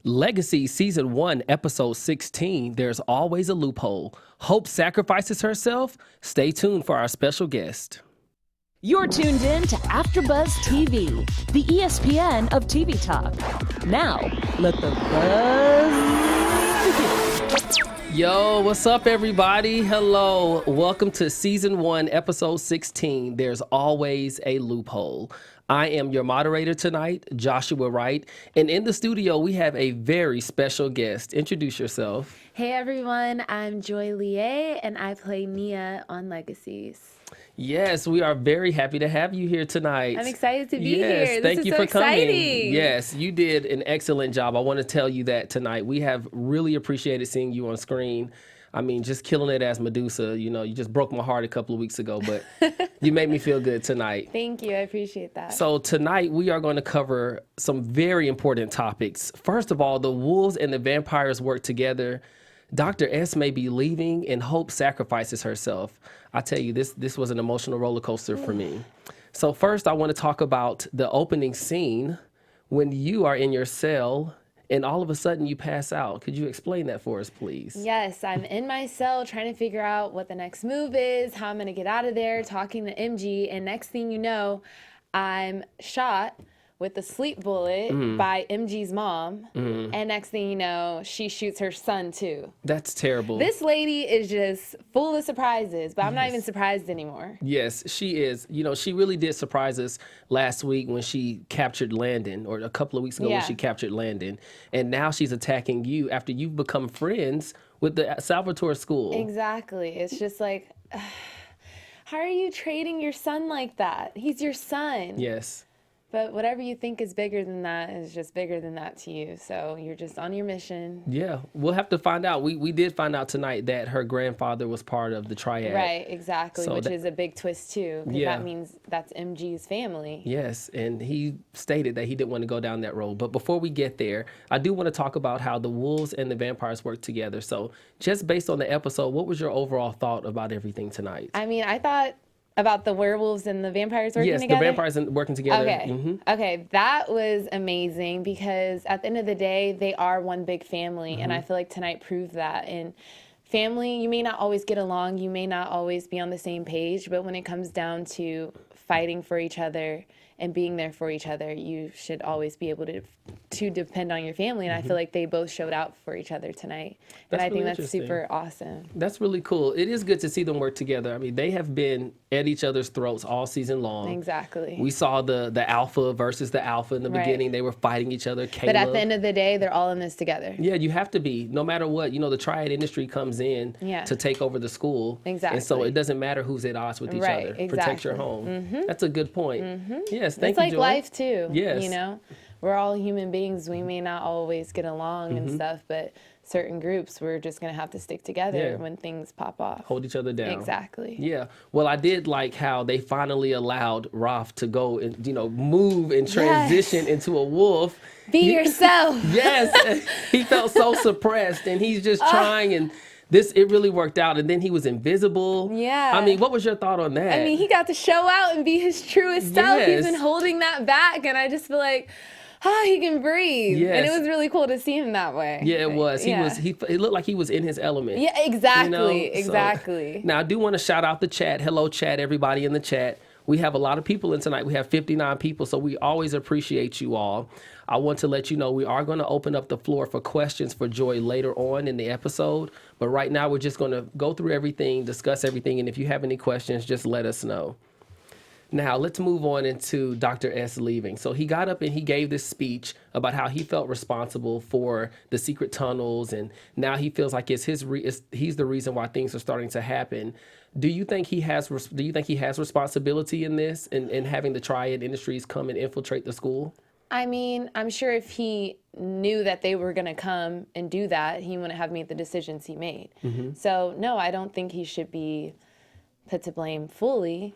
Legacies Season 1, Episode 16, There's Always a Loophole. Hope sacrifices herself? Stay tuned for our special guest. You're tuned in to AfterBuzz TV, the ESPN of TV talk. Now, let the buzz begin. Yo, what's up, everybody? Hello. Welcome to Season 1, Episode 16, There's Always a Loophole. I am your moderator tonight, Joshua Wright, and in the studio we have a very special guest. Introduce yourself. Hey everyone, I'm Joi Liaye and I play Nia on Legacies. Yes, we are very happy to have you here tonight. I'm excited to be here. Thank you for exciting. coming. Yes, you did an excellent job. I want to tell you that tonight. We have really appreciated seeing you on screen. I mean, just killing it as Medusa. You know, you just broke my heart a couple of weeks ago, but you made me feel good tonight. Thank you. I appreciate that. So tonight we are going to cover some very important topics. First of all, the wolves and the vampires work together. Dr. S may be leaving and Hope sacrifices herself. I tell you, this was an emotional roller coaster for me. So first, I want to talk about the opening scene when you are in your cell and all of a sudden you pass out. Could you explain that for us, please? Yes, I'm in my cell trying to figure out what the next move is, how I'm going to get out of there, talking to MG, and next thing you know, I'm shot with a sleep bullet by MG's mom, and next thing you know, she shoots her son too. That's terrible. This lady is just full of surprises, but I'm not even surprised anymore. Yes, she is. You know, she really did surprise us last week when she captured Landon, or a couple of weeks ago when she captured Landon, and now she's attacking you after you've become friends with the Salvatore School. Exactly. It's just like, how are you trading your son like that? He's your son. Yes. But whatever you think is bigger than that is just bigger than that to you. So you're just on your mission. Yeah, we'll have to find out. We did find out tonight that her grandfather was part of the triad. Right, exactly, So which is a big twist too. Because that means that's MG's family. Yes, and he stated that he didn't want to go down that road. But before we get there, I do want to talk about how the wolves and the vampires work together. So just based on the episode, what was your overall thought about everything tonight? I mean, I thought about the werewolves and the vampires working together? Yes, the vampires working together. Okay. Okay, that was amazing because at the end of the day, they are one big family, and I feel like tonight proved that. And family, you may not always get along, you may not always be on the same page, but when it comes down to fighting for each other and being there for each other, you should always be able to depend on your family. And I feel like they both showed out for each other tonight. And I think that's super awesome. That's really cool. It is good to see them work together. I mean, they have been at each other's throats all season long. Exactly. We saw the alpha versus the alpha in the beginning. They were fighting each other. Caleb. But at the end of the day, they're all in this together. Yeah, you have to be. No matter what, you know, the triad industry comes in to take over the school. Exactly. And so it doesn't matter who's at odds with each other. Exactly. Protect your home. That's a good point. Yes, thank it's you, like Joi. life too. Yes. You know, we're all human beings. We may not always get along and stuff, but certain groups, we're just going to have to stick together when things pop off. Hold each other down. Exactly. Yeah. Well, I did like how they finally allowed Raph to go and, you know, move and transition into a wolf. Be yourself. Yes. He felt so suppressed and he's just trying, and it really worked out. And then he was invisible. Yeah. I mean, what was your thought on that? I mean, he got to show out and be his truest self. He's Yes. been holding that back, and I just feel like, he can breathe. Yes. And it was really cool to see him that way. Yeah, it was. It looked like he was in his element. Yeah, exactly. You know? Exactly. So, now, I do want to shout out the chat. Hello, chat, everybody in the chat. We have a lot of people in tonight. We have 59 people, so we always appreciate you all. I want to let you know we are going to open up the floor for questions for Joi later on in the episode. But right now, we're just going to go through everything, discuss everything, and if you have any questions, just let us know. Now, let's move on into Dr. S leaving. So he got up and he gave this speech about how he felt responsible for the secret tunnels, and now he feels like he's the reason why things are starting to happen. Do you think he has responsibility in this and having the triad industries come and infiltrate the school? I mean, I'm sure if he knew that they were going to come and do that, he wouldn't have made the decisions he made. So, no, I don't think he should be put to blame fully.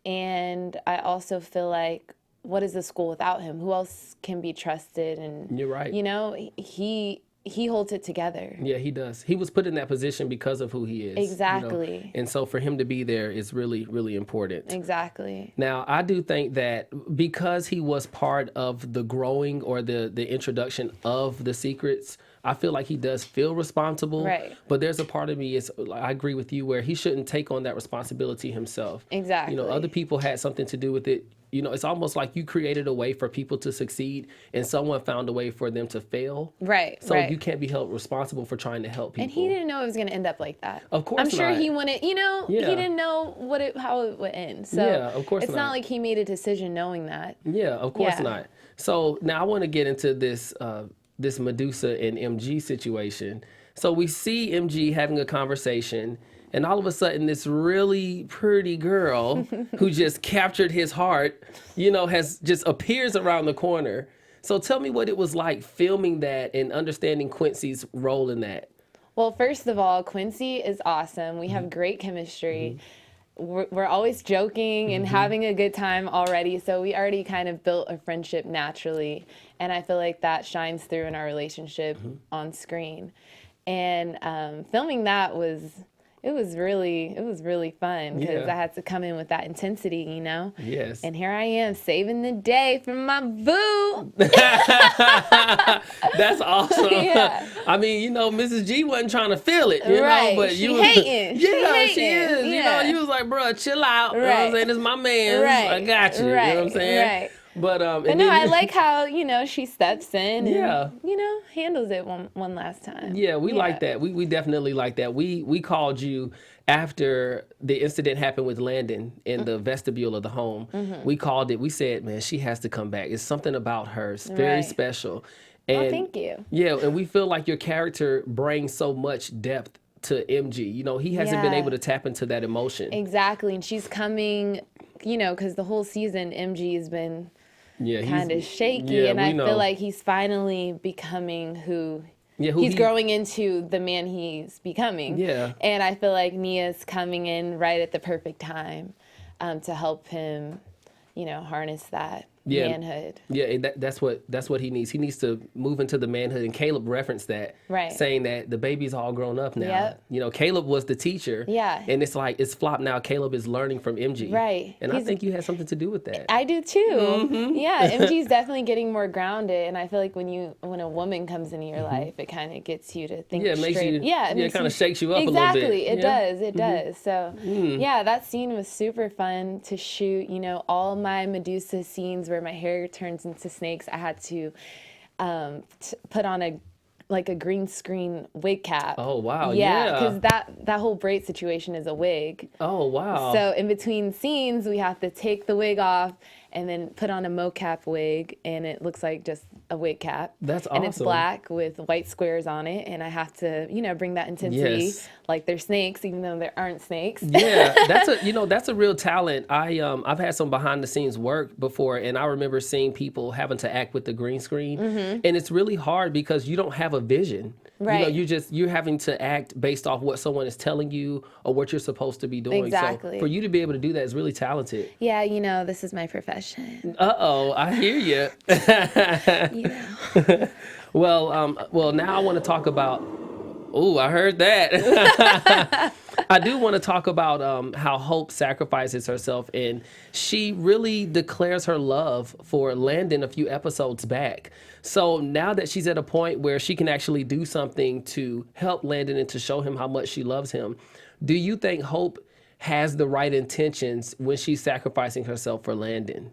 And I also feel like, what is the school without him? Who else can be trusted? And you're right. You know, he he holds it together. Yeah, he does. He was put in that position because of who he is. Exactly. And so for him to be there is really, really important. Exactly. Now, I do think that because he was part of the growing or the introduction of the secrets, I feel like he does feel responsible. Right. But there's a part of me, I agree with you, where he shouldn't take on that responsibility himself. Exactly. Other people had something to do with it. It's almost like you created a way for people to succeed and someone found a way for them to fail. Right. So right. you can't be held responsible for trying to help people. And he didn't know it was going to end up like that. Of course I'm sure not. he wanted, he didn't know how it would end. So Yeah, of course it's not not. like he made a decision knowing that. Yeah, of course Yeah. not. So now I want to get into this this Medusa and MG situation. So we see MG having a conversation, and all of a sudden this really pretty girl who just captured his heart, has just appears around the corner. So tell me what it was like filming that and understanding Quincy's role in that. Well, first of all, Quincy is awesome. We have great chemistry. We're always joking and having a good time already. So we already kind of built a friendship naturally. And I feel like that shines through in our relationship on screen. And filming that was really fun because Yeah. I had to come in with that intensity, Yes. And here I am saving the day for my boo. That's awesome. Yeah. I mean, Mrs. G wasn't trying to feel it, Right. but She you was hating. She Yeah, she hating. is. Yeah. You was like, bruh, chill out. You know what I'm Right. saying? This is my man. Right. I got you. Right. You know what I'm saying? Right. But But and no, then I like how, she steps in and, Yeah. handles it one last time. Yeah, we like that. We definitely like that. We called you after the incident happened with Landon in the vestibule of the home. We called it. We said, man, she has to come back. It's something about her. It's very Right. special. Oh, And thank you. yeah, and we feel like your character brings so much depth to MG. He hasn't been Yeah. able to tap into that emotion. Exactly. And she's coming, because the whole season, MG has been Yeah, kind of shaky. yeah, and we I know. feel like he's finally becoming who who he's he- growing into the man he's becoming. Yeah. And I feel like Nia's coming in right at the perfect time to help him, harness that Yeah. manhood. Yeah, and that's what he needs. He needs to move into the manhood, and Caleb referenced that, Right. saying that the baby's all grown up now. Yep. Caleb was the teacher. Yeah. And it's like it's flopped now. Caleb is learning from MG. Right. And I He's- think you had something to do with that. I do too. Mm-hmm. Yeah, MG's definitely getting more grounded, and I feel like when a woman comes into your life, it kind of gets you to think Mm-hmm. Yeah, it makes straight. you- Yeah, it makes kinda you- shakes you up a little bit. Exactly, it Yeah. does. It does. So yeah, that scene was super fun to shoot. All my Medusa scenes where my hair turns into snakes, I had to put on a green screen wig cap. Oh, wow, Yeah, yeah. because that whole braid situation is a wig. Oh, wow. So in between scenes, we have to take the wig off and then put on a mocap wig, and it looks like just a wig cap. That's And it's awesome. black with white squares on it, and I have to, bring that intensity Yes. like they're snakes, even though there aren't snakes. Yeah, that's a real talent. I've had some behind the scenes work before, and I remember seeing people having to act with the green screen, and it's really hard because you don't have a vision. Right. You're having to act based off what someone is telling you or what you're supposed to be doing. Exactly. So for you to be able to do that is really talented. Yeah, this is my profession. I hear you. Well, now I want to talk about. Oh, I heard that. I do want to talk about how Hope sacrifices herself, and she really declares her love for Landon a few episodes back. So now that she's at a point where she can actually do something to help Landon and to show him how much she loves him, do you think Hope has the right intentions when she's sacrificing herself for Landon?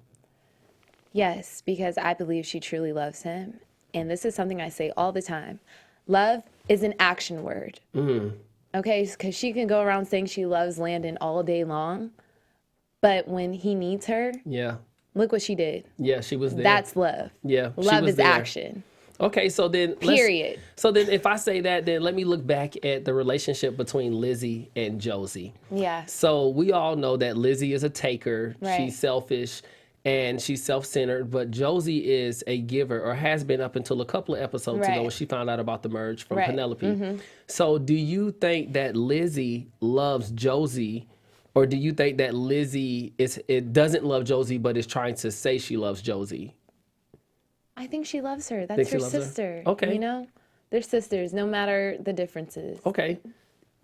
Yes, because I believe she truly loves him. And this is something I say all the time. Love is an action word. Okay, because she can go around saying she loves Landon all day long, but when he needs her, Yeah. look what she did. Yeah, she was there. That's love. Yeah, she Love was is there. action. Okay, so then Period. So then if I say that, then let me look back at the relationship between Lizzie and Josie. Yeah. So we all know that Lizzie is a taker. Right. She's selfish and she's self-centered, but Josie is a giver, or has been up until a couple of episodes ago Right. when she found out about the merge from Right. Penelope. So do you think that Lizzie loves Josie, or do you think that Lizzie doesn't love Josie but is trying to say she loves Josie? I think she loves her. Think That's she her loves her? sister. Okay. They're sisters, no matter the differences. Okay.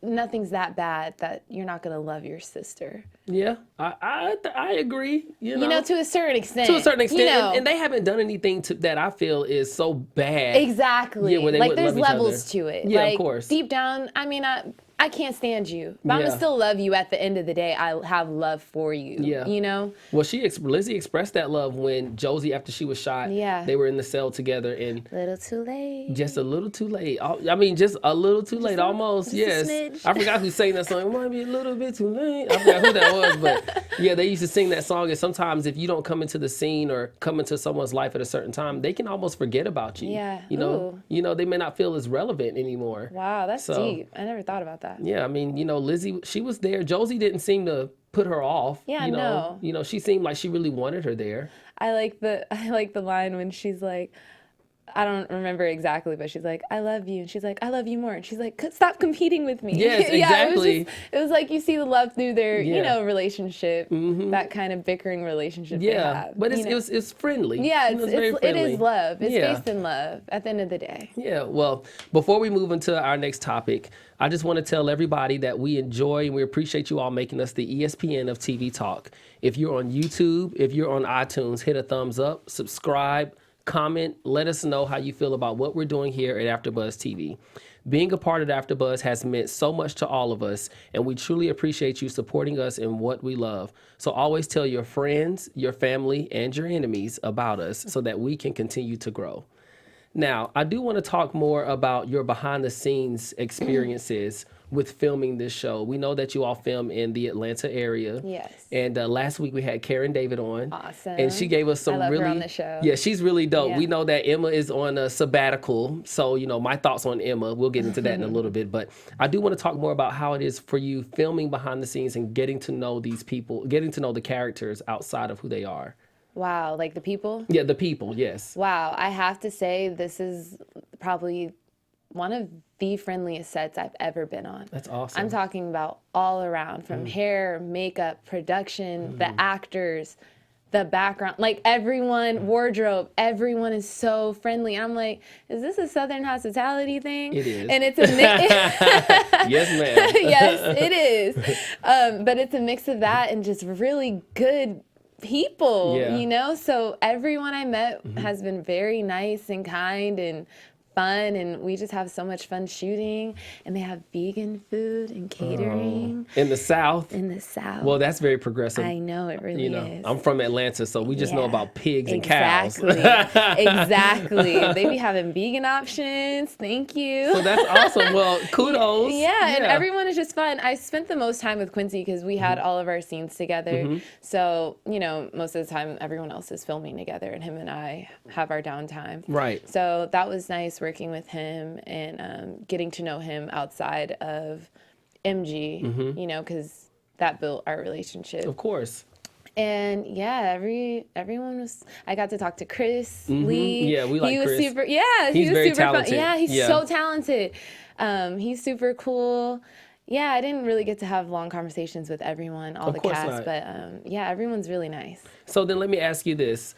Nothing's that bad that you're not gonna love your sister. Yeah, I agree. You know, To a certain extent. to a certain extent, You and they haven't done anything that I feel is so bad. exactly. Yeah, where they like wouldn't there's love each levels other. to it. Yeah, like, of course. Deep down, I mean, I can't stand you, but I'm Yeah. gonna still love you. At the end of the day, I have love for you. Yeah. You know. Well, Lizzie expressed that love when Josie, after she was shot, Yeah. they were in the cell together, and Little too late. just a little too late. I mean, just a little too late, almost. just a Yes, smidge. I forgot who sang that song. It might be a little bit too late. I forgot who that was, but yeah, they used to sing that song. And sometimes, if you don't come into the scene or come into someone's life at a certain time, they can almost forget about you. Yeah. You know, they may not feel as relevant anymore. Wow, that's So- deep. I never thought about that. Yeah, I mean, Lizzie, she was there. Josie didn't seem to put her off. Yeah, no. She seemed like she really wanted her there. I like the line when she's like, I don't remember exactly, but she's like, I love you. And she's like, I love you more. And she's like, stop competing with me. Yes, exactly. It was like you see the love through their, Yeah. relationship, that kind of bickering relationship they Yeah, have. but it's friendly. Yeah, very it friendly. is love. It's Yeah. based in love at the end of the day. Yeah, well, before we move into our next topic, I just want to tell everybody that we enjoy and we appreciate you all making us the ESPN of TV Talk. If you're on YouTube, if you're on iTunes, hit a thumbs up, subscribe, comment, let us know how you feel about what we're doing here at AfterBuzz TV. Being a part of AfterBuzz has meant so much to all of us, and we truly appreciate you supporting us in what we love. So always tell your friends, your family, and your enemies about us so that we can continue to grow. Now, I do want to talk more about your behind-the-scenes experiences with filming this show. We know that you all film in the Atlanta area. Yes. And last week we had Karen David on. Awesome. And she gave us some I love her really on the show. Yeah, she's really dope. Yeah. We know that Emma is on a sabbatical. So, my thoughts on Emma, we'll get into that in a little bit. But I do want to talk more about how it is for you filming behind the scenes and getting to know these people, getting to know the characters outside of who they are. Wow, like the people? Yeah, the people, yes. Wow, I have to say this is probably one of the friendliest sets I've ever been on. That's awesome. I'm talking about all around, from hair, makeup, production, the actors, the background, like everyone, wardrobe, everyone is so friendly. I'm like, is this a Southern hospitality thing? It is. And it's a mix. Yes, ma'am. Yes, it is. But it's a mix of that and just really good people, Yeah. So everyone I met has been very nice and kind and fun, and we just have so much fun shooting. And they have vegan food and catering In the South. in the South. Well, that's very progressive. I know it really is. I'm from Atlanta, so we just know Yeah. about pigs and cows. Exactly. They be having vegan options. Thank you. So that's awesome. Well, kudos. Yeah, and everyone is just fun. I spent the most time with Quincy because we had all of our scenes together. So, most of the time everyone else is filming together and him and I have our downtime. Right. So that was nice working with him and getting to know him outside of MG, because that built our relationship. Of course. And yeah, everyone was. I got to talk to Chris Lee. Yeah, we like he was Chris. super. Yeah, He's he was very super talented. fun. Yeah, he's Yeah. so talented. He's super cool. Yeah, I didn't really get to have long conversations with everyone, all Of the course cast, not. but yeah, everyone's really nice. So then let me ask you this.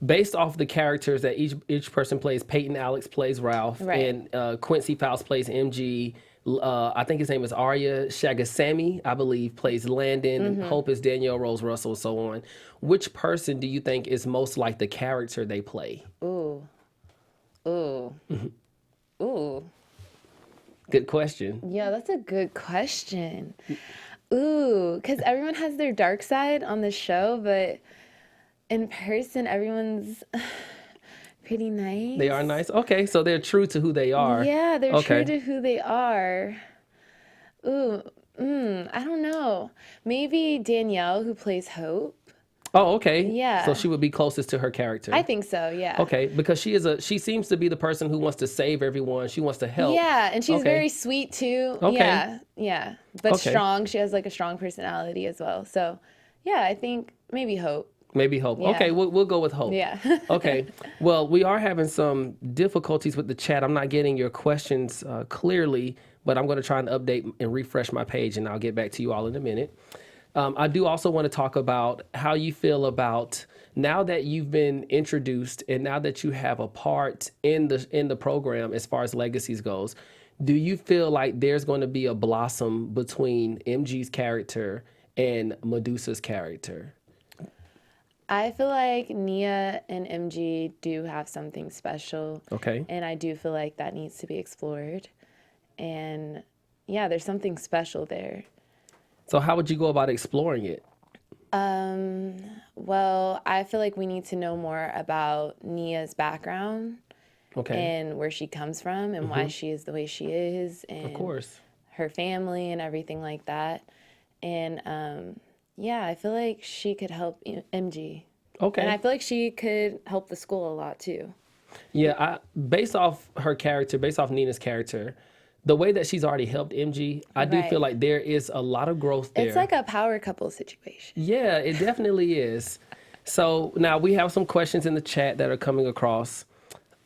Based off the characters that each person plays, Peyton Alex plays Ralph, Right. and Quincy Faust plays MG. I think his name is Arya Shagasamy, I believe, plays Landon. Hope is Danielle Rose Russell, and so on. Which person do you think is most like the character they play? Ooh. Good question. Yeah, that's a good question. Ooh, because everyone has their dark side on the show, but in person, everyone's pretty nice. They are nice. Okay, so they're true to who they are. Yeah, they're Okay. true to who they are. Ooh, I don't know. Maybe Danielle, who plays Hope. Oh, okay. Yeah. So she would be closest to her character. I think so, yeah. Okay, because she seems to be the person who wants to save everyone. She wants to help. Yeah, and she's Okay. very sweet too. Okay. Yeah. But Okay. strong. She has like a strong personality as well. So, yeah, I think maybe Hope. Maybe Hope. Yeah. Okay, we'll go with Hope. Yeah. Okay. Well, we are having some difficulties with the chat. I'm not getting your questions clearly, but I'm going to try and update and refresh my page, and I'll get back to you all in a minute. I do also want to talk about how you feel about now that you've been introduced and now that you have a part in the program as far as Legacies goes, do you feel like there's going to be a blossom between MG's character and Medusa's character? I feel like Nia and MG do have something special. Okay. And I do feel like that needs to be explored. And yeah, there's something special there. So how would you go about exploring it? Well, I feel like we need to know more about Nia's background. Okay. And where she comes from and why she is the way she is. And Of course. her family and everything like that. And yeah, I feel like she could help MG. Okay. And I feel like she could help the school a lot too. Yeah, based off her character, based off Nina's character, the way that she's already helped MG, I do Right. feel like there is a lot of growth there. It's like a power couple situation. Yeah, it definitely is. So now we have some questions in the chat that are coming across.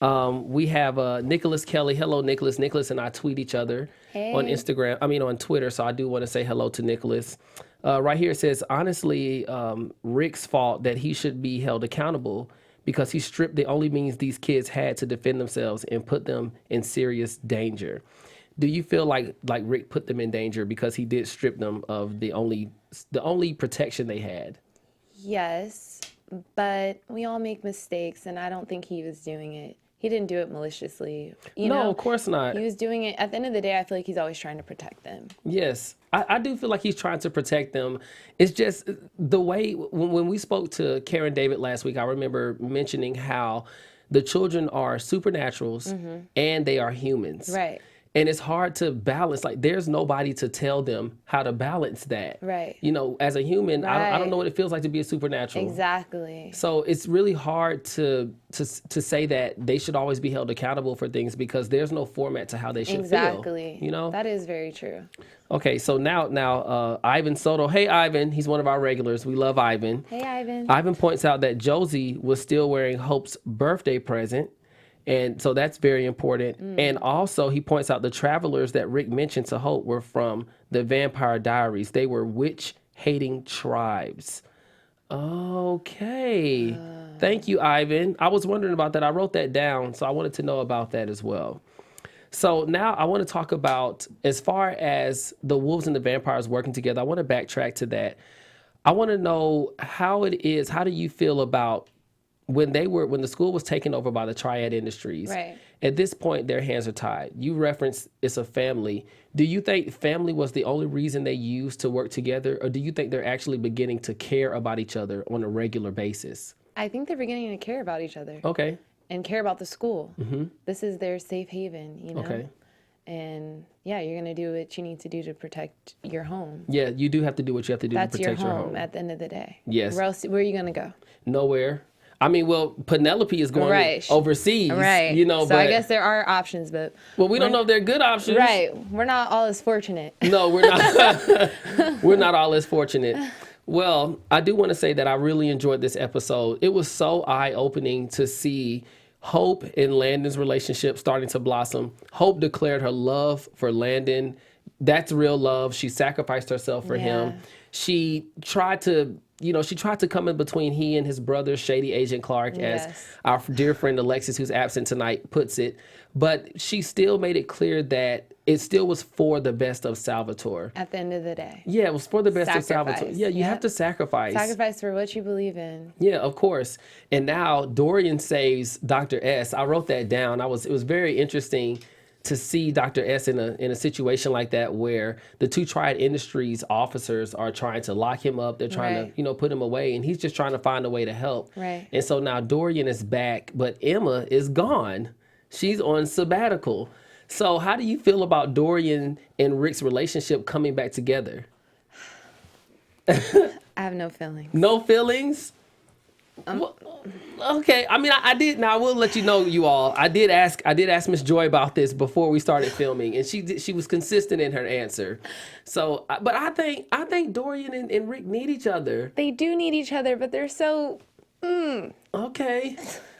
We have Nicholas Kelly. Hello, Nicholas. Nicholas and I tweet each other on Instagram. On Twitter. So I do want to say hello to Nicholas. Right here it says, honestly, Rick's fault that he should be held accountable because he stripped the only means these kids had to defend themselves and put them in serious danger. Do you feel like Rick put them in danger because he did strip them of the only protection they had? Yes, but we all make mistakes, and I don't think he was doing it. He didn't do it maliciously. You know, of course not. He was doing it, at the end of the day, I feel like he's always trying to protect them. Yes, I do feel like he's trying to protect them. It's just the way, when we spoke to Karen David last week, I remember mentioning how the children are supernaturals and they are humans. Right. And it's hard to balance. Like, there's nobody to tell them how to balance that. Right. You know, as a human, I don't know Right. what it feels like to be a supernatural. Exactly. So it's really hard to say that they should always be held accountable for things because there's no format to how they should Exactly. feel. You know? That is very true. Okay, so now Ivan Soto. Hey, Ivan. He's one of our regulars. We love Ivan. Hey, Ivan. Ivan points out that Josie was still wearing Hope's birthday present. And so that's very important. And also he points out the travelers that Rick mentioned to Hope were from the Vampire Diaries. They were witch-hating tribes. Okay. Thank you, Ivan. I was wondering about that. I wrote that down, so I wanted to know about that as well. So now I want to talk about, as far as the wolves and the vampires working together, I want to backtrack to that. I want to know how it is. How do you feel about when the school was taken over by the Triad Industries? Right. At this point, their hands are tied. You referenced it's a family. Do you think family was the only reason they used to work together, or do you think they're actually beginning to care about each other on a regular basis? I think they're beginning to care about each other. Okay. And care about the school. This is their safe haven, you know? Okay. And yeah, you're going to do what you need to do to protect your home. Yeah, you do have to do what you have to do That's to protect your your home, home. at the end of the day. Yes. Where are you going to go? Nowhere. Penelope is going Right. overseas. Right. You know, so but I guess there are options, but we don't know if they're good options. right, we're not all as fortunate. No, we're not. We're not all as fortunate. Well, I do want to say that I really enjoyed this episode. It was so eye-opening to see Hope and Landon's relationship starting to blossom. Hope declared her love for Landon. That's real love. She sacrificed herself for him. She tried to come in between he and his brother, Shady Agent Clark, as our dear friend Alexis, who's absent tonight, puts it. But she still made it clear that it still was for the best of Salvatore. At the end of the day. Yeah, it was for the best of Sacrifice. Salvatore. Yeah, you have to sacrifice. Sacrifice for what you believe in. Yeah, of course. And now Dorian saves Dr. S. I wrote that down. It was very interesting to see Dr. S in a situation like that where the two Triad Industries officers are trying to lock him up. They're trying to, put him away, and he's just trying to find a way to help. Right. And so now Dorian is back, but Emma is gone. She's on sabbatical. So how do you feel about Dorian and Rick's relationship coming back together? I have no feelings. No feelings? Well, okay. I did. Now I will let you know, you all. I did ask Miss Joy about this before we started filming, and she was consistent in her answer. So, but I think Dorian and Rick need each other. They do need each other, but they're so. Okay.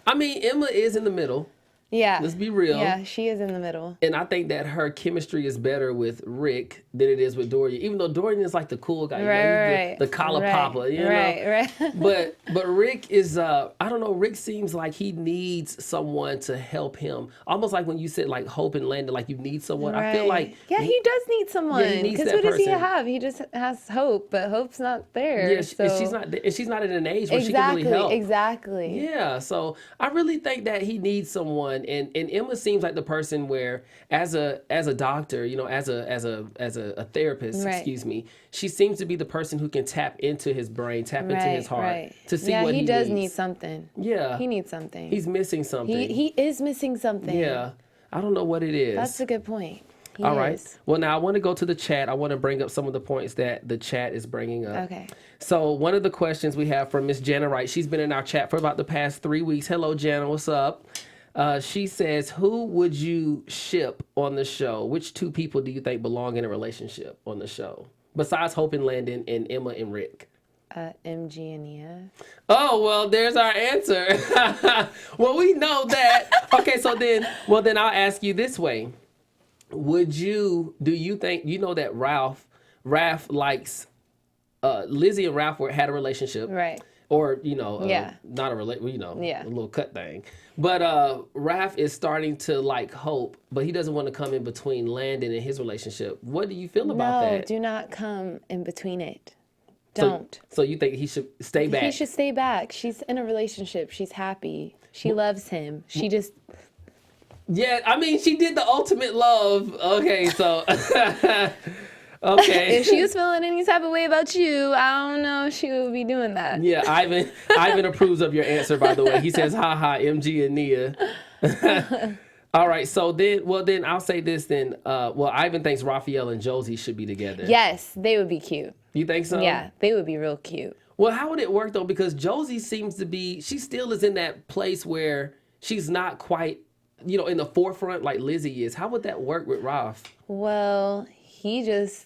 Emma is in the middle. Yeah. Let's be real. Yeah, she is in the middle. And I think that her chemistry is better with Rick than it is with Dorian. Even though Dorian is like the cool guy, Right. the collar popper, you know. Right. But Rick is I don't know. Rick seems like he needs someone to help him. Almost like when you said like Hope and Landon, like you need someone. I feel like he does need someone. he needs Because that what does he person. have? He just has Hope, but Hope's not there. Yeah, so. and she's not at an age where she can really help. Exactly. Yeah, so I really think that he needs someone, and Emma seems like the person where, as a doctor, you know, as a therapist, Right. excuse me, she seems to be the person who can tap into his brain, tap into his heart to see what he needs. Yeah, he does need something. Yeah, He needs something. he's missing something. He is missing something. Yeah, I don't know what it is. That's a good point. He All right. is. Well, now I want to go to the chat. I want to bring up some of the points that the chat is bringing up. Okay. So one of the questions we have from Miss Jana Wright, she's been in our chat for about the past 3 weeks. Hello, Jana. What's up? She says, who would you ship on the show? Which two people do you think belong in a relationship on the show? Besides Hope and Landon and Emma and Rick. MG and Nia. Oh, well, there's our answer. Well, we know that. Okay, so then I'll ask you this way. Do you think, you know that Raph likes, Lizzie and Raph had a relationship. Right. Or, you know, Yeah. not a Yeah. a little cut thing. But Raph is starting to like Hope, but he doesn't want to come in between Landon and his relationship. What do you feel about No, that? do not come in between it. So- Don't. So you think he should stay back? He should stay back. She's in a relationship. She's happy. She loves him. She just... Yeah, I mean, she did the ultimate love. Okay, so... Okay. If she was feeling any type of way about you, I don't know if she would be doing that. Yeah, Ivan approves of your answer, by the way. He says, ha, MG and Nia. All right, so then I'll say this then. Ivan thinks Raphael and Josie should be together. Yes, they would be cute. You think so? Yeah, they would be real cute. Well, how would it work, though? Because Josie seems to be, she still is in that place where she's not quite, you know, in the forefront like Lizzie is. How would that work with Raph? Well, he just,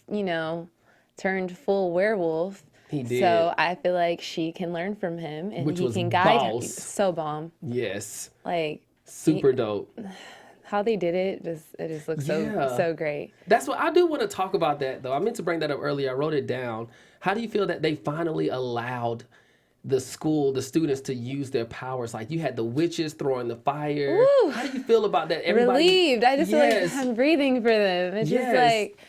turned full werewolf. He did. So I feel like she can learn from him and Which he was can guide her. boss. So bomb. Yes. Like, Super dope. how they did it just looks so great. That's what I do want to talk about that, though. I meant to bring that up earlier. I wrote it down. How do you feel that they finally allowed the students to use their powers? Like you had the witches throwing the fire. Woo. How do you feel about that? Relieved. I just feel Yes. like I'm breathing for them. It's Yes. just like,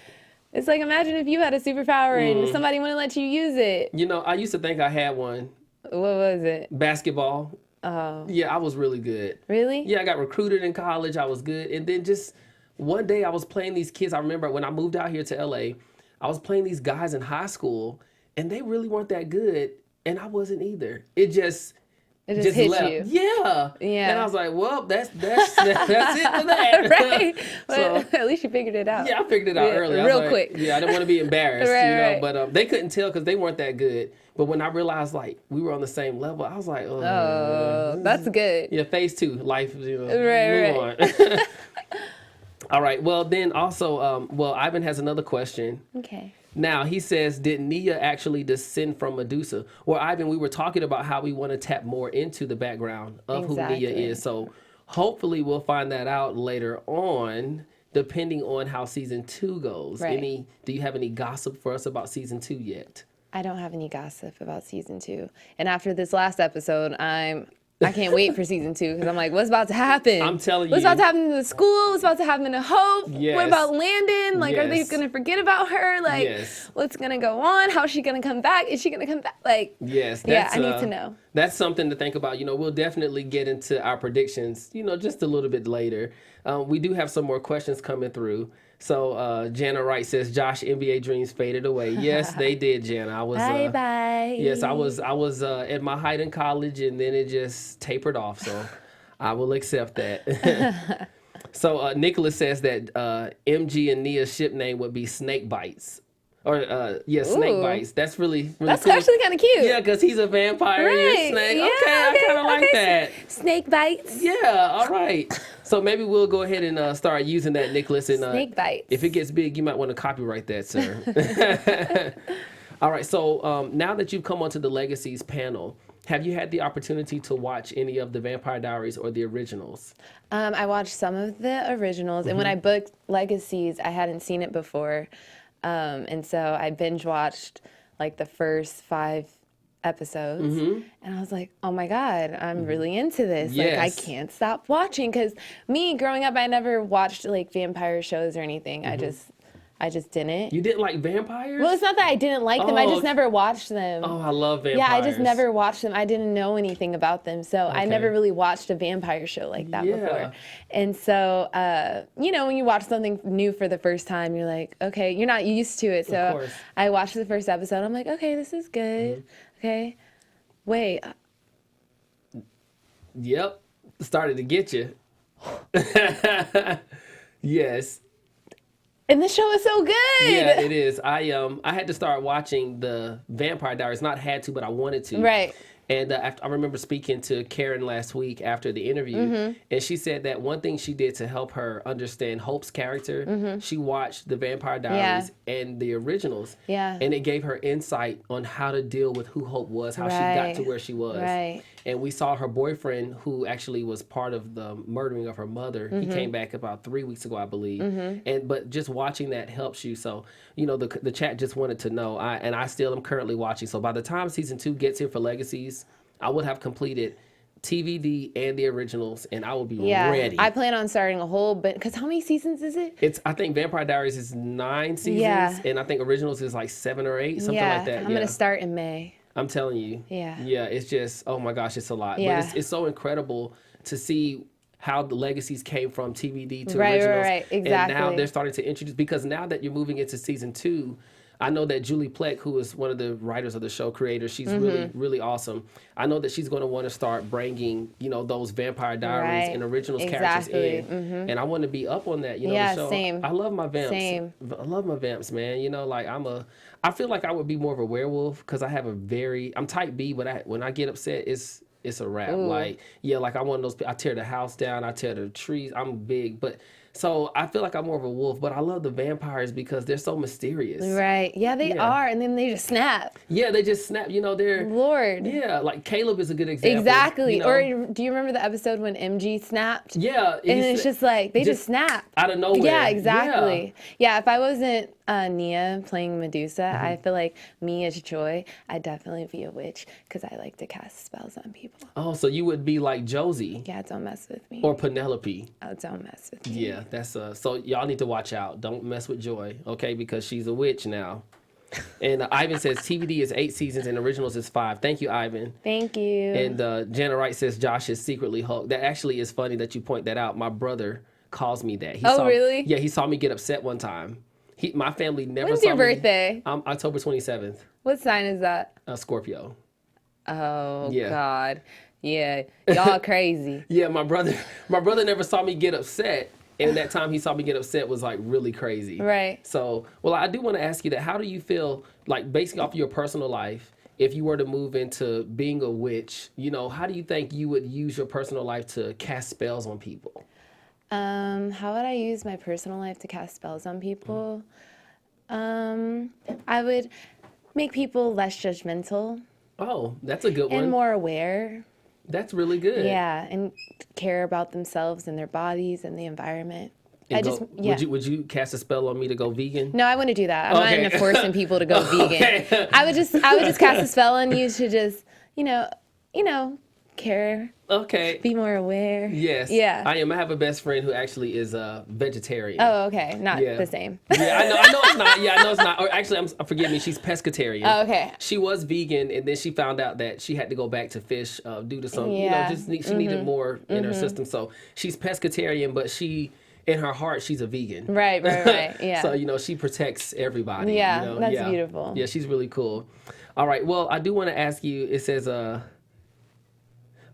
it's like imagine if you had a superpower and somebody wouldn't let you use it. You know, I used to think I had one. What was it? Basketball. Oh, Yeah, I was really good. really? Yeah, I got recruited in college. I was good. And then just one day I was playing these kids. I remember when I moved out here to LA, I was playing these guys in high school and they really weren't that good. And I wasn't either. It just hit left. you. Yeah. Yeah. And I was like, well, that's it for that. Right. So, But at least you figured it out. yeah, I figured it out early. I was Real like, quick. Yeah, I didn't want to be embarrassed, Right. But they couldn't tell because they weren't that good. But when I realized like we were on the same level, I was like, Oh, that's good. yeah, phase 2, life, move Right. on. All right. Well, then also, Ivan has another question. Okay. Now, he says, did Nia actually descend from Medusa? Well, Ivan, we were talking about how we want to tap more into the background of who Nia Exactly. is. So hopefully we'll find that out later on, depending on how season 2 goes. Right. Do you have any gossip for us about season 2 yet? I don't have any gossip about season 2. And after this last episode, I can't wait for season 2 because I'm like, what's about to happen? I'm telling What's you. about to happen to the school? What's about to happen to Hope? Yes. What about Landon? Like, are they Yes. going to forget about her? Like, Yes. what's going to go on? How's she going to come back? Is she going to come back? Like, Yes. yeah, I need to know. That's something to think about. We'll definitely get into our predictions, just a little bit later. We do have some more questions coming through. So Jana Wright says, Josh, NBA dreams faded away. Yes, they did, Jana. I was Bye. Yes, I was at my height in college, and then it just tapered off. So I will accept that. So Nicholas says that MG and Nia's ship name would be Snake Bites. Or Snake Ooh. Bites. That's really That's cool. actually kind of cute. Yeah, because he's a vampire and you're a snake. Yeah, I kind of like that. Snake bites. Yeah, all right. So maybe we'll go ahead and start using that, Nicholas. And Snake bites. if it gets big, you might want to copyright that, sir. All right. So now that you've come onto the Legacies panel, Have you had the opportunity to watch any of the Vampire Diaries or the originals? I watched some of the originals, and when I booked Legacies, I hadn't seen it before, and so I binge watched like the first 5 episodes, and I was like, oh my God, I'm really into this. Yes. Like, I can't stop watching, because me, growing up, I never watched like vampire shows or anything. I just didn't. You didn't like vampires? Well, it's not that I didn't like them. I just never watched them. Oh, I love vampires. Yeah, I just never watched them. I didn't know anything about them. So I never really watched a vampire show like that before. And so, you know, when you watch something new for the first time, you're like, okay, you're not used to it. So I watched the first episode. I'm like, okay, this is good. Okay. Wait. Yep. Started to get you. Yes. And the show is so good. Yeah, it is. I had to start watching the Vampire Diaries. Not had to, but I wanted to. Right. And I remember speaking to Karen last week after the interview, and she said that one thing she did to help her understand Hope's character, she watched the Vampire Diaries and the originals, and it gave her insight on how to deal with who Hope was, how she got to where she was. Right. And we saw her boyfriend, who actually was part of the murdering of her mother. He came back about 3 weeks ago, I believe. But just watching that helps you. So, you know, the chat just wanted to know. I still am currently watching. So by the time season 2 gets here for Legacies, I would have completed TVD and the originals, and I will be ready. I plan on starting a whole bit, because how many seasons is it? I think Vampire Diaries is 9 seasons, and I think originals is like 7 or 8, something like that. I'm gonna start in May. I'm telling you. Yeah. Yeah, it's just, oh my gosh, it's a lot. Yeah. But it's so incredible to see how the Legacies came from TVD to originals. Right, exactly. And now they're starting to introduce, because now that you're moving into season 2, I know that Julie Plec, who is one of the writers of the show, creators, she's really, really awesome. I know that she's going to want to start bringing, you know, those Vampire Diaries and originals characters in. And I want to be up on that, you know. Yeah, the show. same. I love my Vamps. Same. I love my Vamps, man. You know, like I feel like I would be more of a werewolf, because I have I'm type B, but when I get upset, it's a wrap. Ooh. Like, like I'm one of those, I tear the house down, I tear the trees, I'm big, but so I feel like I'm more of a wolf, but I love the vampires because they're so mysterious. Right. Yeah, they are. And then they just snap. Yeah, they just snap. You know, they're... Lord. Yeah, like Caleb is a good example. Exactly. You know? Or do you remember the episode when MG snapped? Yeah. And it's just like, they just snap. Out of nowhere. Yeah, exactly. Yeah, if I wasn't Nia playing Medusa, I feel like me as Joi, I'd definitely be a witch, because I like to cast spells on people. Oh, so you would be like Josie. Yeah, don't mess with me. Or Penelope. Oh, don't mess with me. Yeah, that's so y'all need to watch out. Don't mess with Joi, okay? Because she's a witch now. And Ivan says TVD is 8 seasons and originals is 5. Thank you, Ivan. Thank you. And Jana Wright says Josh is secretly Hulk. That actually is funny that you point that out. My brother calls me that. Really? Yeah, he saw me get upset one time. My family never When's saw your birthday? October 27th. What sign is that? Scorpio. Oh, Yeah. God. Yeah, y'all crazy. Yeah, my brother never saw me get upset. And that time he saw me get upset was like really crazy. Right. So, well, I do want to ask you that. How do you feel, like basically off of your personal life, if you were to move into being a witch, you know, how do you think you would use your personal life to cast spells on people? How would I use my personal life to cast spells on people? I would make people less judgmental. Oh, that's a good one. And more aware. That's really good. Yeah, and care about themselves and their bodies and the environment. And would you cast a spell on me to go vegan? No, I wouldn't do that. I'm not into forcing people to go vegan. I would just cast a spell on you to just, you know, care. Okay. Be more aware. Yes. Yeah. I am. I have a best friend who actually is a vegetarian. Oh, okay. Not the same. Yeah, I know it's not. Yeah, I know it's not. Or actually, forgive me, she's pescatarian. Oh, okay. She was vegan, and then she found out that she had to go back to fish due to some, she needed more in her system. So she's pescatarian, but in her heart, she's a vegan. Right. Yeah. So, she protects everybody. Yeah, that's beautiful. Yeah, she's really cool. All right. Well, I do want to ask you, it says,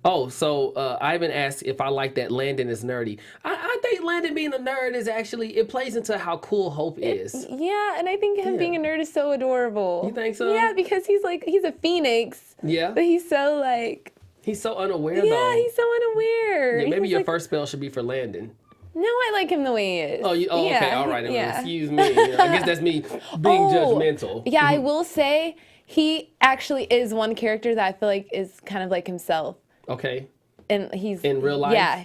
Ivan asked if I like that Landon is nerdy. I think Landon being a nerd is actually, it plays into how cool Hope is. Yeah, and I think him being a nerd is so adorable. You think so? Yeah, because he's a phoenix. Yeah. But he's so he's so unaware though. Yeah, he's so unaware. Yeah, maybe your first spell should be for Landon. No, I like him the way he is. Okay, all right. Excuse me. I guess that's me being judgmental. Yeah, I will say he actually is one character that I feel like is kind of like himself. Okay. And he's in real life? Yeah.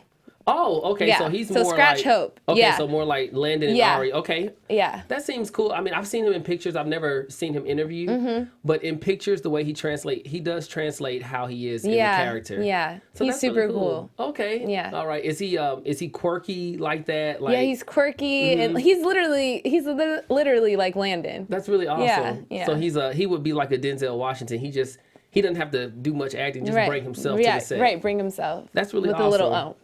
Oh, okay. Yeah. So he's So more Scratch like Hope. Okay, Yeah. so more like Landon and Yeah. Ari. Okay. Yeah. That seems cool. I mean, I've seen him in pictures. I've never seen him interview, but in pictures, the way he does translate how he is in the character. Yeah. So He's that's really super cool. Okay. Yeah. All right. Is he quirky like that? Like, Yeah, he's quirky and he's literally like Landon. That's really awesome. Yeah. So he would be like a Denzel Washington. He doesn't have to do much acting, just bring himself to the set. Right, bring himself. That's really with awesome. a little oomph.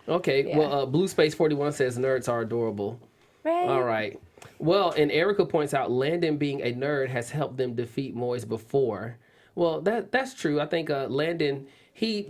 Okay, Yeah. well, Blue Space 41 says nerds are adorable. Right. All right. Well, and Erica points out Landon being a nerd has helped them defeat Moise before. Well, that's true. I think Landon,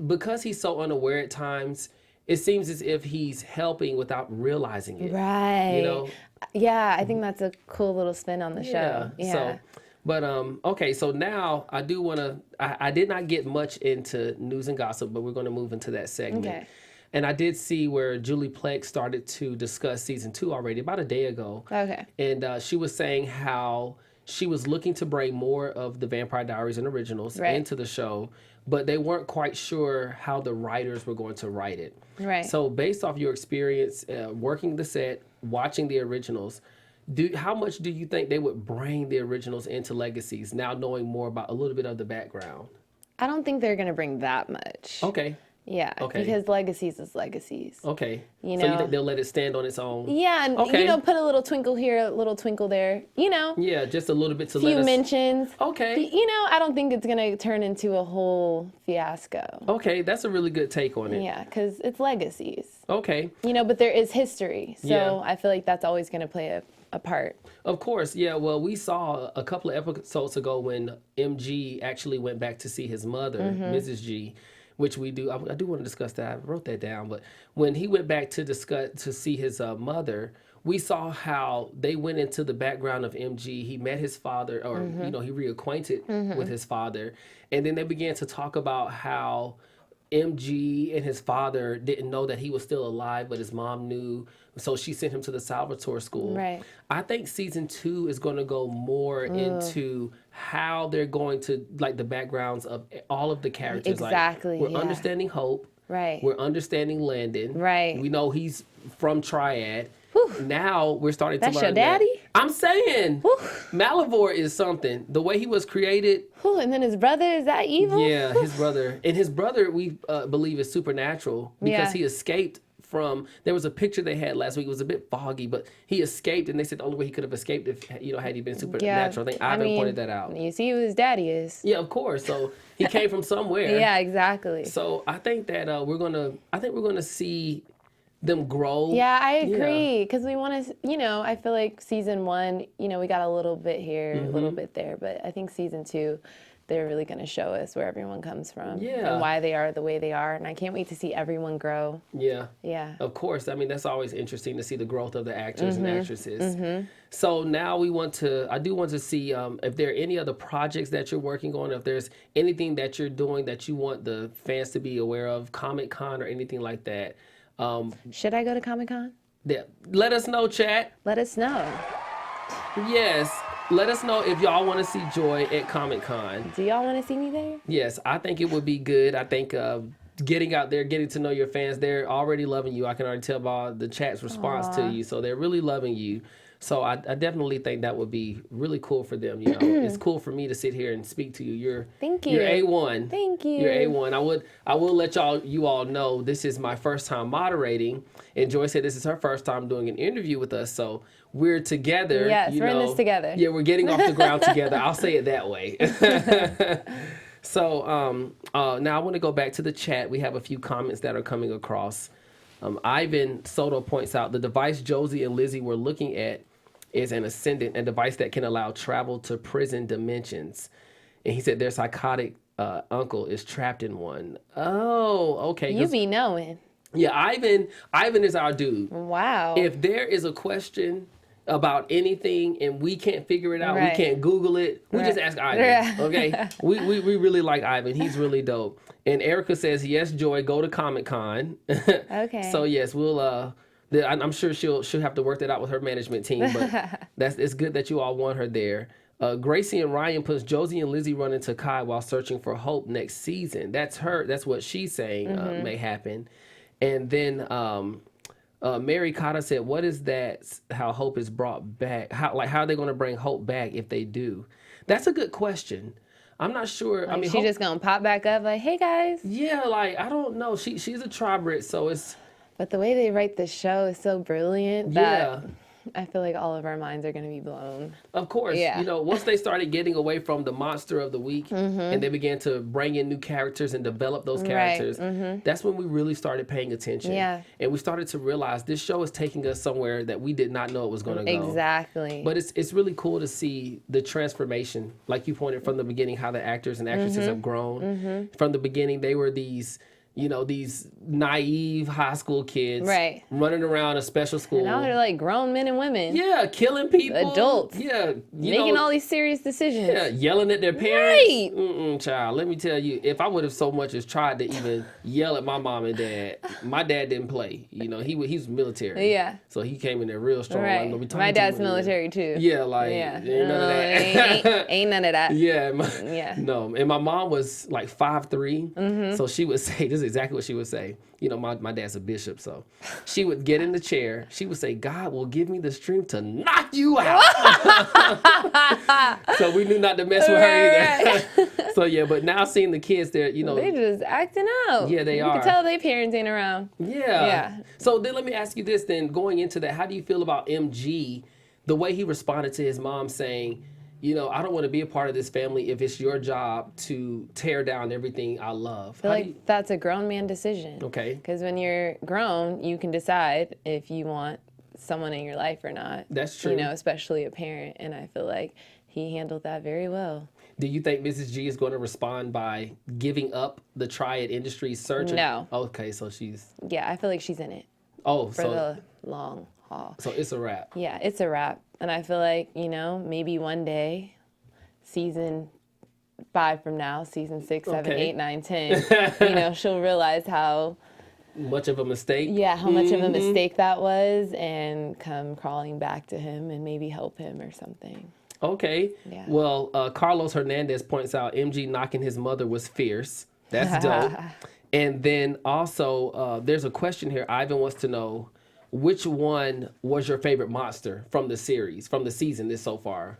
because he's so unaware at times, it seems as if he's helping without realizing it. Right. You know? Yeah, I think that's a cool little spin on the show. Yeah. So, but okay, so now I do want to. I did not get much into news and gossip, but we're going to move into that segment. Okay. And I did see where Julie Plex started to discuss season 2 already about a day ago. Okay. And she was saying how she was looking to bring more of the Vampire Diaries and originals into the show, but they weren't quite sure how the writers were going to write it. Right. So based off your experience working the set, watching the originals, how much do you think they would bring the originals into Legacies, now knowing more about a little bit of the background? I don't think they're going to bring that much. Okay. Yeah, Okay. because Legacies is Legacies. Okay. You So you know? think they'll let it stand on its own? Yeah, and Okay. put a little twinkle here, a little twinkle there. Yeah, just a little bit to let Few us... mentions. Okay. I don't think it's gonna turn into a whole fiasco. Okay, that's a really good take on it. Yeah, because it's Legacies. Okay. But there is history, so Yeah. I feel like that's always gonna play a part. Of course, yeah. Well, we saw a couple of episodes ago when MG actually went back to see his mother, Mrs. G, which we do. I do want to discuss that. I wrote that down. But when he went back to see his mother, we saw how they went into the background of MG. He met his father, or he reacquainted with his father, and then they began to talk about how MG and his father didn't know that he was still alive, but his mom knew. So she sent him to the Salvatore School. Right. I think season 2 is going to go more into how they're going to, like, the backgrounds of all of the characters. Exactly, Like, we're yeah. understanding Hope. Right. We're understanding Landon. Right. We know he's from Triad. Whew. Now we're starting That's to learn your daddy? that. I'm saying. Malivore is something. The way he was created. Whew, and then his brother, is that evil? Yeah, his brother. And his brother, we believe, is supernatural because Yeah. he escaped from, there was a picture they had last week. It was a bit foggy, but he escaped, and they said the only way he could have escaped if, had he been supernatural. I think Ivan pointed that out. You see who his daddy is. Yeah, of course. So he came from somewhere. Yeah, exactly. So I think that we're gonna see them grow. Yeah, I agree. Because we want to, I feel like season 1, we got a little bit here, a little bit there. But I think season 2, they're really going to show us where everyone comes from and why they are the way they are. And I can't wait to see everyone grow. Yeah. Yeah. Of course. I mean, that's always interesting to see the growth of the actors and actresses. So now I do want to see if there are any other projects that you're working on, if there's anything that you're doing that you want the fans to be aware of, Comic-Con or anything like that. Should I go to Comic-Con? Let us know, chat. Let us know. Yes. Let us know if y'all want to see Joi at Comic-Con. Do y'all want to see me there? Yes, I think it would be good. I think getting out there, getting to know your fans, they're already loving you. I can already tell by the chat's response to you. So they're really loving you. So I definitely think that would be really cool for them. It's cool for me to sit here and speak to you. Thank you. You're A1. Thank you. You're A1. I will let you all know this is my first time moderating, and Joi said this is her first time doing an interview with us. So we're together. Yes, we're in this together. Yeah, we're getting off the ground together. I'll say it that way. So now I want to go back to the chat. We have a few comments that are coming across. Ivan Soto points out the device Josie and Lizzie were looking at is an ascendant, a device that can allow travel to prison dimensions. And he said their psychotic uncle is trapped in one. Oh, okay. You be knowing. Yeah, Ivan is our dude. Wow. If there is a question about anything and we can't figure it out, Right. we can't Google it, we just ask Ivan, okay? we really like Ivan. He's really dope. And Erica says, yes, Joi, go to Comic-Con. Okay. So yes, we'll I'm sure she'll have to work that out with her management team, but it's good that you all want her there. Gracie and Ryan puts Josie and Lizzie run into Kai while searching for hope next season. That's her. That's what she's saying may happen. And then Mary Cotta said, "What is that? How hope is brought back? How are they going to bring hope back if they do?" That's a good question. I'm not sure. Like, I mean, she just gonna pop back up like, "Hey guys." Yeah, like I don't know. She's a tribrid, so it's. But the way they write the show is so brilliant that I feel like all of our minds are going to be blown. Of course. Yeah. You know, once they started getting away from the monster of the week and they began to bring in new characters and develop those characters, that's when we really started paying attention. Yeah. And we started to realize this show is taking us somewhere that we did not know it was going to go. Exactly. But it's really cool to see the transformation, like you pointed from the beginning, how the actors and actresses have grown. From the beginning, they were these naive high school kids running around a special school. And now they're like grown men and women. Yeah, killing people. Adults. Yeah. Making all these serious decisions. Yeah, yelling at their parents. Right. Child, let me tell you, if I would have so much as tried to even yell at my mom and dad, my dad didn't play. You know, he was military. Yeah. So he came in there real strong. Right. Like, my dad's military too. Yeah, like, ain't none of that. ain't none of that. Yeah. No. And my mom was like 5'3", so she would say, this is exactly what she would say. You know, my dad's a bishop, so she would get in the chair. She would say, "God will give me the strength to knock you out." So we knew not to mess with her either. So yeah, but now seeing the kids, they're, they just acting out. Yeah, they are. You can tell their parents ain't around. Yeah. So then let me ask you this then, going into that, how do you feel about MG, the way he responded to his mom saying, I don't want to be a part of this family if it's your job to tear down everything I love. I feel like that's a grown man decision. Okay. Because when you're grown, you can decide if you want someone in your life or not. That's true. Especially a parent. And I feel like he handled that very well. Do you think Mrs. G is going to respond by giving up the triad industry search? No. Okay, so she's... Yeah, I feel like she's in it. Oh, for the long haul. So it's a wrap. Yeah, it's a wrap. And I feel like, maybe one day, season 5 from now, season 6, 7, 8, 9, 10, she'll realize how much of a mistake. Yeah, how much of a mistake that was and come crawling back to him and maybe help him or something. Okay. Yeah. Well, Carlos Hernandez points out MG knocking his mother was fierce. That's dope. And then also, there's a question here. Ivan wants to know, which one was your favorite monster from the series, from the season this so far?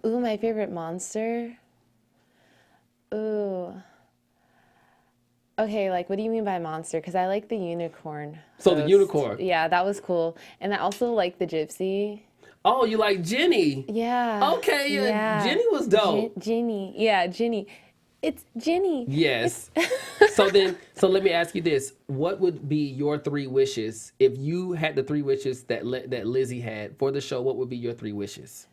Ooh, my favorite monster? Ooh. Okay, like, what do you mean by monster? Because I like the unicorn. So the unicorn. Yeah, that was cool. And I also like the gypsy. Oh, you like Jenny? Yeah. Okay, yeah. Jenny was dope. Ginny. Yeah, Ginny. It's Ginny. Yes. So let me ask you this. What would be your 3 wishes? If you had the 3 wishes that Lizzie had for the show, what would be your 3 wishes?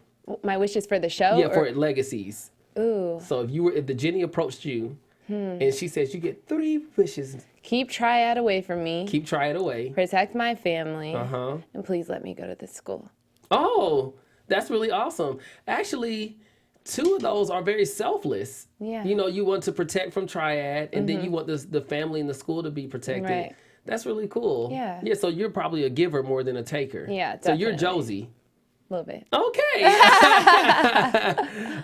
My wishes for the show? Yeah, for Legacies. Ooh. So if the Jenny approached you and she says you get 3 wishes. Keep Triad away from me. Keep Triad away. Protect my family. Uh-huh. And please let me go to this school. Oh, that's really awesome. Actually, 2 of those are very selfless. Yeah. You want to protect from Triad, and then you want the family and the school to be protected. Right. That's really cool. Yeah. Yeah, so you're probably a giver more than a taker. Yeah, So definitely. you're Josie. A little bit. Okay.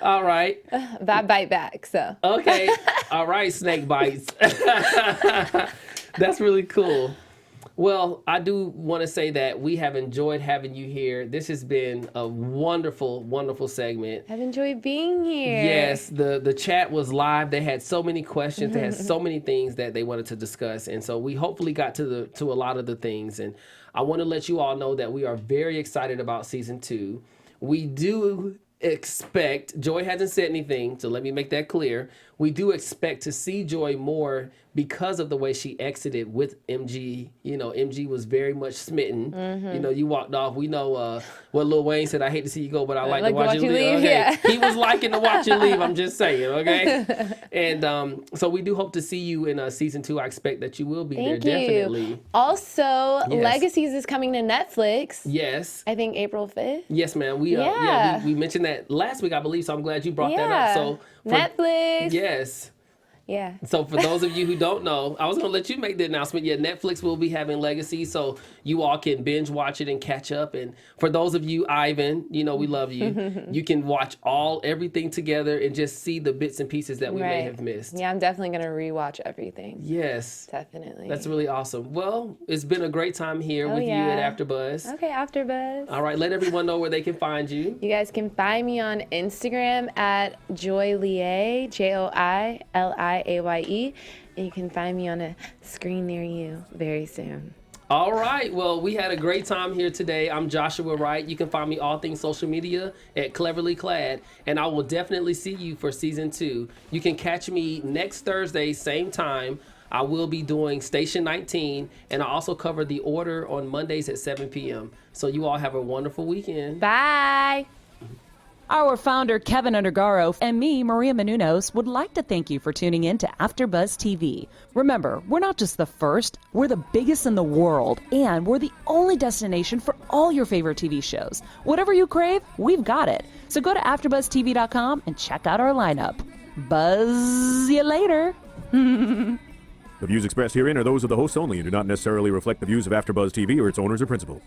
All right. That bite back, so. Okay. All right, snake bites. That's really cool. Well, I do want to say that we have enjoyed having you here. This has been a wonderful, wonderful segment. I've enjoyed being here. Yes, the chat was live. They had so many questions. They had so many things that they wanted to discuss. And so we hopefully got to a lot of the things. And I want to let you all know that we are very excited about season 2. We do expect, Joi hasn't said anything, so let me make that clear. We do expect to see Joi more because of the way she exited with MG. MG was very much smitten. You walked off. We know what Lil Wayne said, "I hate to see you go, but I like to watch you leave." Okay. Yeah. He was liking to watch you leave, I'm just saying, okay? And so we do hope to see you in season 2. I expect that you will be there, definitely. Also, Yes. Legacies is coming to Netflix. Yes. I think April 5th. Yes, ma'am. We mentioned that last week, I believe, so I'm glad you brought that up. So Netflix. Yes. Yeah. So for those of you who don't know, I was going to let you make the announcement. Yeah, Netflix will be having Legacies, so you all can binge watch it and catch up. And for those of you, Ivan, you know we love you. You can watch everything together and just see the bits and pieces that we may have missed. Yeah, I'm definitely going to rewatch everything. Yes. Definitely. That's really awesome. Well, it's been a great time here with you at AfterBuzz. Okay, AfterBuzz. All right, let everyone know where they can find you. You guys can find me on Instagram at Joi Liaye, JoiLiaye. And you can find me on a screen near you very soon. All right. Well, we had a great time here today. I'm Joshua Wright. You can find me all things social media at Cleverly Clad. And I will definitely see you for season 2. You can catch me next Thursday, same time. I will be doing Station 19. And I also cover The Order on Mondays at 7 p.m. So you all have a wonderful weekend. Bye. Our founder, Keven Undergaro, and me, Maria Menounos, would like to thank you for tuning in to AfterBuzz TV. Remember, we're not just the first, we're the biggest in the world, and we're the only destination for all your favorite TV shows. Whatever you crave, we've got it. So go to AfterBuzzTV.com and check out our lineup. Buzz you later. The views expressed herein are those of the hosts only and do not necessarily reflect the views of AfterBuzz TV or its owners or principals.